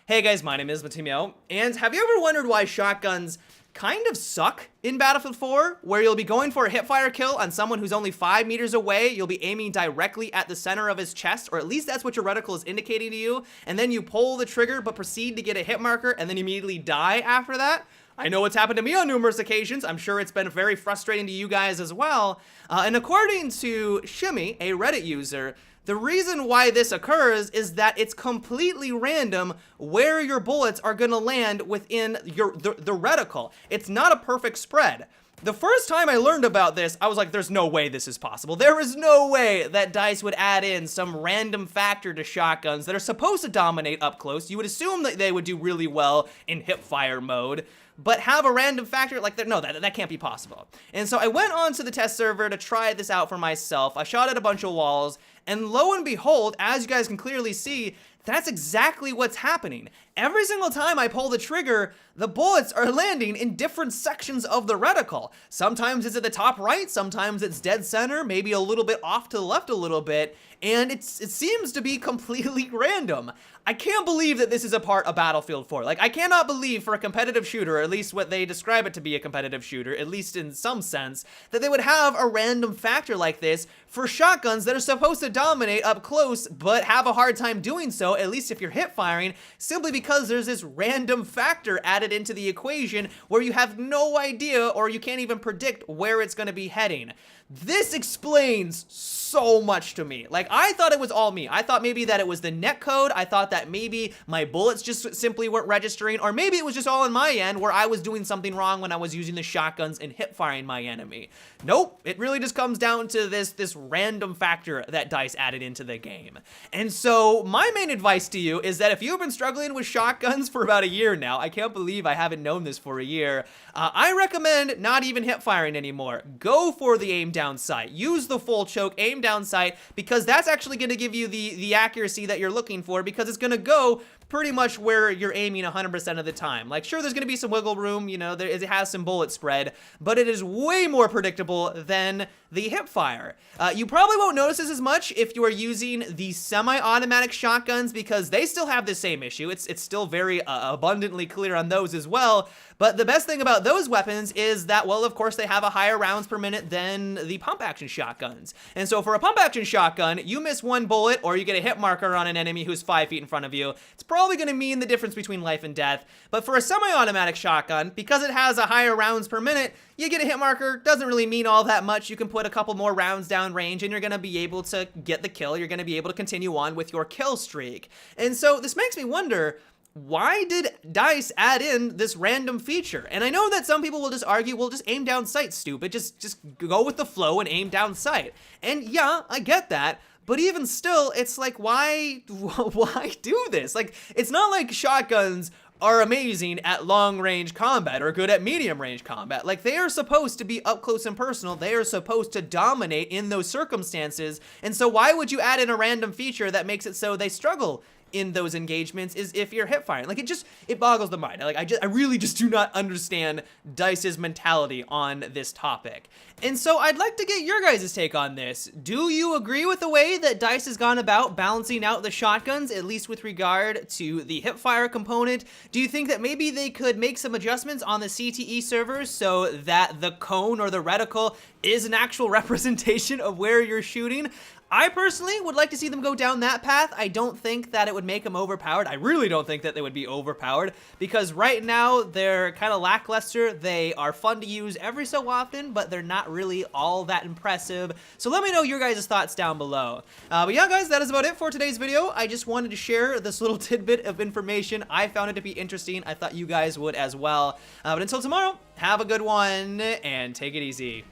Hey guys, my name is Matimio, and have you ever wondered why shotguns kind of suck in Battlefield 4, where you'll be going for a hipfire kill on someone who's only 5 meters away, you'll be aiming directly at the center of his chest, or at least that's what your reticle is indicating to you, and then you pull the trigger but proceed to get a hit marker and then immediately die after that? I know it's happened to me on numerous occasions. I'm sure it's been very frustrating to you guys as well. And according to Shimmy, a Reddit user, the reason why this occurs is that it's completely random where your bullets are gonna land within the reticle. It's not a perfect spread. The first time I learned about this, I was like, there's no way this is possible. There is no way that DICE would add in some random factor to shotguns that are supposed to dominate up close. You would assume that they would do really well in hipfire mode, but have a random factor like that. No, that can't be possible. And so I went on to the test server to try this out for myself. I shot at a bunch of walls, and lo and behold, as you guys can clearly see, that's exactly what's happening. Every single time I pull the trigger, the bullets are landing in different sections of the reticle. Sometimes it's at the top right, sometimes it's dead center, maybe a little bit off to the left a little bit, and it seems to be completely random. I can't believe that this is a part of Battlefield 4. Like, I cannot believe for a competitive shooter, or at least what they describe it to be a competitive shooter, at least in some sense, that they would have a random factor like this for shotguns that are supposed to dominate up close, but have a hard time doing so, at least if you're hip firing, simply because there's this random factor added into the equation where you have no idea or you can't even predict where it's gonna be heading. This explains so much to me. Like, I thought it was all me. I thought maybe that it was the netcode. I thought that maybe my bullets just simply weren't registering, or maybe it was just all on my end where I was doing something wrong when I was using the shotguns and hip firing my enemy. Nope, it really just comes down to this random factor that DICE added into the game. And so my main advice to you is that if you've been struggling with shotguns for about a year now, I can't believe I haven't known this for a year, I recommend not even hip firing anymore. Go for the aim down sight. Use the full choke, aim down sight, because that's actually going to give you the accuracy that you're looking for, because it's going to go pretty much where you're aiming 100% of the time. Like, sure, there's going to be some wiggle room, you know, it has some bullet spread, but it is way more predictable than the hip fire. You probably won't notice this as much if you are using the semi-automatic shotguns, because they still have the same issue. It's still very abundantly clear on those as well, but the best thing about those weapons is that, well, of course, they have a higher rounds per minute than the pump-action shotguns. And so for a pump-action shotgun, you miss one bullet or you get a hit marker on an enemy who's 5 feet in front of you, it's probably going to mean the difference between life and death. But for a semi-automatic shotgun, because it has a higher rounds per minute, you get a hit marker, doesn't really mean all that much. You can put a couple more rounds down range and you're going to be able to get the kill. You're going to be able to continue on with your kill streak. And so this makes me wonder, why did DICE add in this random feature? And I know that some people will just argue, well, just aim down sight, stupid. Just go with the flow and aim down sight. And yeah, I get that. But even still, it's like, why do this? Like, it's not like shotguns are amazing at long-range combat or good at medium-range combat. Like, they are supposed to be up close and personal. They are supposed to dominate in those circumstances. And so why would you add in a random feature that makes it so they struggle in those engagements is if you're hip firing? Like, it boggles the mind. Like, I really just do not understand DICE's mentality on this topic. And so I'd like to get your guys' take on this. Do you agree with the way that DICE has gone about balancing out the shotguns, at least with regard to the hipfire component? Do you think that maybe they could make some adjustments on the CTE servers so that the cone or the reticle is an actual representation of where you're shooting? I personally would like to see them go down that path. I don't think that it would make them overpowered. I really don't think that they would be overpowered, because right now they're kind of lackluster. They are fun to use every so often, but they're not really all that impressive. So let me know your guys' thoughts down below. But yeah, guys, that is about it for today's video. I just wanted to share this little tidbit of information. I found it to be interesting. I thought you guys would as well. But until tomorrow, have a good one and take it easy.